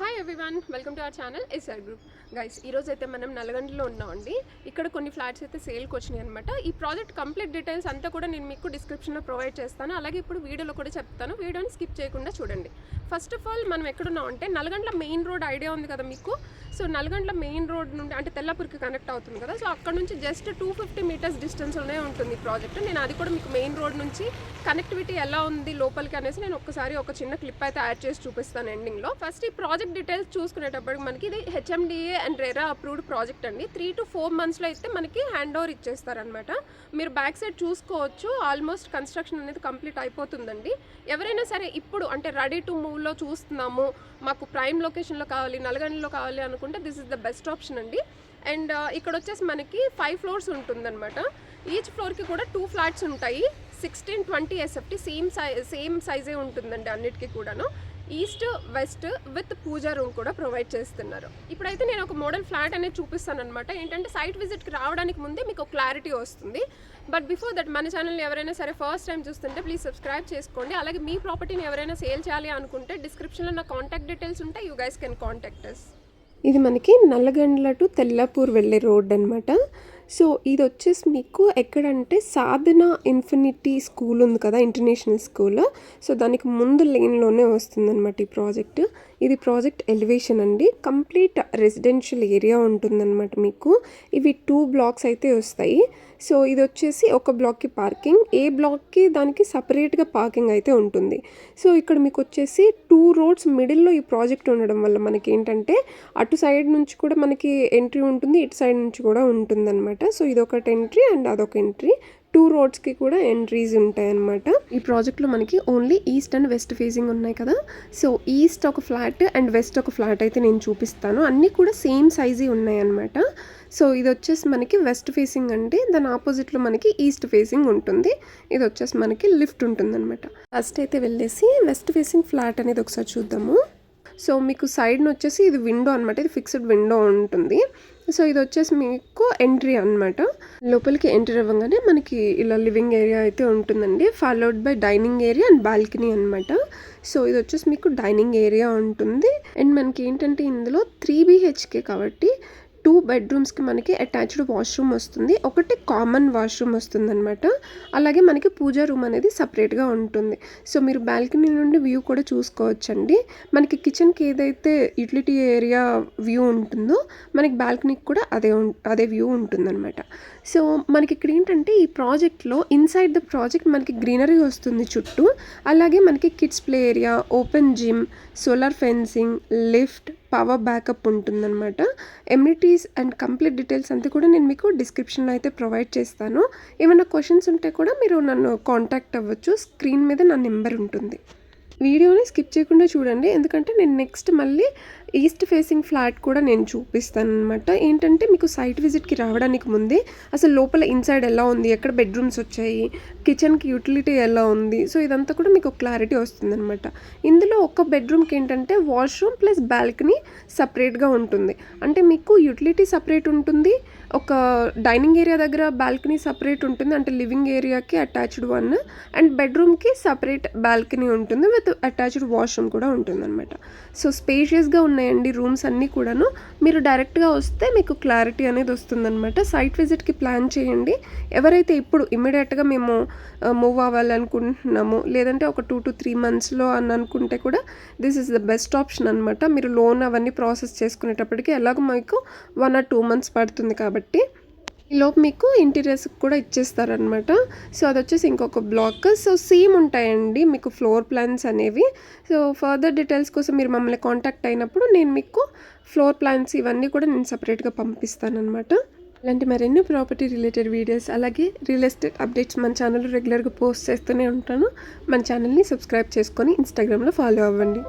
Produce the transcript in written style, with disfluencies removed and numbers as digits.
Hi everyone, welcome to our channel SR group. Guys, ఈరోజు అయితే మనం నల్గొండలో ఉన్నామండి. ఇక్కడ కొన్ని ఫ్లాట్స్ అయితే సేల్కి వచ్చినాయి అనమాట. ఈ ప్రాజెక్ట్ కంప్లీట్ డీటెయిల్స్ అంతా కూడా నేను మీకు డిస్క్రిప్షన్లో ప్రొవైడ్ చేస్తాను. అలాగే ఇప్పుడు వీడియోలో కూడా చెప్తాను. వీడియోని స్కిప్ చేయకుండా చూడండి. ఫస్ట్ ఆఫ్ ఆల్ మనం ఎక్కడున్నాం అంటే నల్గొండ మెయిన్ రోడ్ ఐడియా ఉంది కదా మీకు. సో నల్గొండ మెయిన్ రోడ్ నుండి అంటే తెల్లపూర్కి కనెక్ట్ అవుతుంది కదా. సో అక్కడ నుంచి జస్ట్ 250 మీటర్స్ డిస్టెన్స్లోనే ఉంటుంది ఈ ప్రాజెక్ట్. నేను అది కూడా మీకు మెయిన్ రోడ్ నుంచి కనెక్టివిటీ ఎలా ఉంది లోపలికి అనేసి నేను ఒక్కసారి ఒక చిన్న క్లిప్ అయితే యాడ్ చేసి చూపిస్తాను ఎండింగ్లో. ఫస్ట్ ఈ ప్రాజెక్ట్ డీటెయిల్స్ చూసుకునేటప్పటికి మనకి ఇది HMDA and RERA approved project అండి. 3 to 4 monthsలో అయితే మనకి హ్యాండ్ ఓవర్ ఇచ్చేస్తారనమాట. మీరు బ్యాక్ సైడ్ చూసుకోవచ్చు, ఆల్మోస్ట్ కన్స్ట్రక్షన్ అనేది కంప్లీట్ అయిపోతుందండి. ఎవరైనా సరే ఇప్పుడు అంటే రెడీ టు మూవ్లో చూస్తున్నాము, మాకు ప్రైమ్ లొకేషన్లో కావాలి, నల్గొండలో కావాలి అనుకుంటే this is the best option అండి. అండ్ ఇక్కడ వచ్చేసి మనకి 5 floors ఉంటుందన్నమాట. ఈచ్ ఫ్లోర్కి కూడా 2 flats ఉంటాయి. 16-20 SFT సేమ్ సైజే ఉంటుందండి అన్నిటికీ కూడాను. East west with puja room కూడా ప్రొవైడ్ చేస్తున్నారు. ఇప్పుడైతే నేను ఒక మోడల్ ఫ్లాట్ అనేది చూపిస్తాను అనమాట. ఏంటంటే సైట్ విజిట్కి రావడానికి ముందే మీకు క్లారిటీ వస్తుంది. బట్ బిఫోర్ దట్ మన ఛానల్ని ఎవరైనా సరే ఫస్ట్ టైం చూస్తుంటే ప్లీజ్ సబ్స్క్రైబ్ చేసుకోండి. అలాగే మీ ప్రాపర్టీని ఎవరైనా సేల్ చేయాలి అనుకుంటే డిస్క్రిప్షన్లో నా కాంటాక్ట్ డీటెయిల్స్ ఉంటాయి. You guys can contact us. ఇది మనకి నల్లగండ్ల టు తెల్లాపూర్ వెళ్ళే రోడ్ అనమాట. సో ఇది వచ్చేసి మీకు ఎక్కడంటే సాధన ఇన్ఫినిటీ స్కూల్ ఉంది కదా, ఇంటర్నేషనల్ స్కూల్. సో దానికి ముందు లేన్లోనే వస్తుందన్నమాట ఈ ప్రాజెక్ట్. ఇది ప్రాజెక్ట్ ఎలివేషన్ అండి. కంప్లీట్ రెసిడెన్షియల్ ఏరియా ఉంటుందన్నమాట మీకు. ఇవి 2 blocks అయితే వస్తాయి. సో ఇది వచ్చేసి ఒక బ్లాక్కి పార్కింగ్, ఏ బ్లాక్కి దానికి సపరేట్గా పార్కింగ్ అయితే ఉంటుంది. సో ఇక్కడ మీకు వచ్చేసి 2 roads మిడిల్లో ఈ ప్రాజెక్ట్ ఉండడం వల్ల మనకి ఏంటంటే అటు సైడ్ నుంచి కూడా మనకి ఎంట్రీ ఉంటుంది, ఇటు సైడ్ నుంచి కూడా ఉంటుందన్నమాట. సో ఇదొకటి ఎంట్రీ అండ్ అదొక ఎంట్రీ. 2 roadsకి కూడా ఎంట్రీస్ ఉంటాయన్నమాట. ఈ ప్రాజెక్ట్లో మనకి only east and west facing ఉన్నాయి కదా. సో ఈస్ట్ ఒక ఫ్లాట్ అండ్ వెస్ట్ ఒక ఫ్లాట్ అయితే నేను చూపిస్తాను. అన్నీ కూడా సేమ్ సైజే ఉన్నాయన్నమాట. సో ఇది వచ్చేసి మనకి వెస్ట్ ఫేసింగ్ అంటే దాని ఆపోజిట్లో మనకి ఈస్ట్ ఫేసింగ్ ఉంటుంది. ఇది వచ్చేసి మనకి లిఫ్ట్ ఉంటుందన్నమాట. ఫస్ట్ అయితే వెళ్ళేసి వెస్ట్ ఫేసింగ్ ఫ్లాట్ అనేది ఒకసారి చూద్దాము. సో మీకు సైడ్ని వచ్చేసి ఇది విండో అనమాట. ఇది ఫిక్స్డ్ విండో ఉంటుంది. సో ఇది వచ్చేసి మీకు ఎంట్రీ అనమాట. లోపలికి ఎంట్రీ అవ్వగానే మనకి ఇలా లివింగ్ ఏరియా అయితే ఉంటుందండి, followed by dining area and balcony అనమాట. సో ఇది వచ్చేసి మీకు డైనింగ్ ఏరియా ఉంటుంది. అండ్ మనకి ఏంటంటే ఇందులో 3 BHK కాబట్టి 2 bedrooms మనకి అటాచ్డ్ వాష్రూమ్ వస్తుంది, ఒకటి కామన్ వాష్రూమ్ వస్తుంది అనమాట. అలాగే మనకి పూజా రూమ్ అనేది సపరేట్గా ఉంటుంది. సో మీరు బాల్కనీ నుండి వ్యూ కూడా చూసుకోవచ్చండి. మనకి కిచెన్కి ఏదైతే యూటిలిటీ ఏరియా వ్యూ ఉంటుందో మనకి బాల్కనీకి కూడా అదే వ్యూ ఉంటుందన్నమాట. సో మనకి ఇక్కడ ఏంటంటే ఈ ప్రాజెక్ట్లో ఇన్సైడ్ ద ప్రాజెక్ట్ మనకి గ్రీనరీ వస్తుంది చుట్టూ. అలాగే మనకి kids play area, open gym, solar fencing, lift, power backup ఉంటుందన్నమాట. ఎమ్యూనిటీస్ అండ్ కంప్లీట్ డీటెయిల్స్ అంతా కూడా నేను మీకు డిస్క్రిప్షన్లో అయితే ప్రొవైడ్ చేస్తాను. ఏమైనా క్వశ్చన్స్ ఉంటే కూడా మీరు నన్ను కాంటాక్ట్ అవ్వచ్చు. స్క్రీన్ మీద నా నెంబర్ ఉంటుంది. వీడియోని స్కిప్ చేయకుండా చూడండి, ఎందుకంటే నేను నెక్స్ట్ మళ్ళీ ఈస్ట్ ఫేసింగ్ ఫ్లాట్ కూడా నేను చూపిస్తాను అనమాట. ఏంటంటే మీకు సైట్ విజిట్కి రావడానికి ముందే అసలు లోపల ఇన్సైడ్ ఎలా ఉంది, ఎక్కడ బెడ్రూమ్స్ వచ్చాయి, కిచెన్కి యూటిలిటీ ఎలా ఉంది, సో ఇదంతా కూడా మీకు క్లారిటీ వస్తుందన్నమాట. ఇందులో ఒక బెడ్రూమ్కి ఏంటంటే వాష్రూమ్ ప్లస్ బాల్కనీ సపరేట్గా ఉంటుంది. అంటే మీకు యూటిలిటీ సపరేట్ ఉంటుంది, ఒక డైనింగ్ ఏరియా దగ్గర బాల్కనీ సపరేట్ ఉంటుంది, అంటే లివింగ్ ఏరియాకి అటాచ్డ్ వన్, అండ్ బెడ్రూమ్కి సపరేట్ బాల్కనీ ఉంటుంది విత్ అటాచ్డ్ వాష్రూమ్ కూడా ఉంటుందన్నమాట. సో స్పేషియస్గా ఉన్నాయండి రూమ్స్ అన్నీ కూడాను. మీరు డైరెక్ట్గా వస్తే మీకు క్లారిటీ అనేది వస్తుందన్నమాట. సైట్ విజిట్కి ప్లాన్ చేయండి. ఎవరైతే ఇప్పుడు ఇమ్మీడియట్గా మేము మూవ్ అవ్వాలనుకుంటున్నాము, లేదంటే ఒక 2 to 3 monthsలో అని అనుకుంటే కూడా this is the best option అనమాట. మీరు లోన్ అవన్నీ ప్రాసెస్ చేసుకునేటప్పటికి ఎలాగో మీకు 1 or 2 months పడుతుంది కాబట్టి ఈలోపు మీకు ఇంటీరియర్స్కి కూడా ఇచ్చేస్తారనమాట. సో అది వచ్చేసి ఇంకొక బ్లాక్. సో సేమ్ ఉంటాయండి మీకు ఫ్లోర్ ప్లాన్స్ అనేవి. సో ఫర్దర్ డీటెయిల్స్ కోసం మీరు మమ్మల్ని కాంటాక్ట్ అయినప్పుడు నేను మీకు ఫ్లోర్ ప్లాన్స్ ఇవన్నీ కూడా నేను సపరేట్గా పంపిస్తానమాట. ఇలాంటి మరెన్నో ప్రాపర్టీ రిలేటెడ్ వీడియోస్ అలాగే రియల్ ఎస్టేట్ అప్డేట్స్ మన ఛానల్లో రెగ్యులర్గా పోస్ట్ చేస్తూనే ఉంటాను. మన ఛానల్ని సబ్స్క్రైబ్ చేసుకొని ఇన్స్టాగ్రామ్లో ఫాలో అవ్వండి.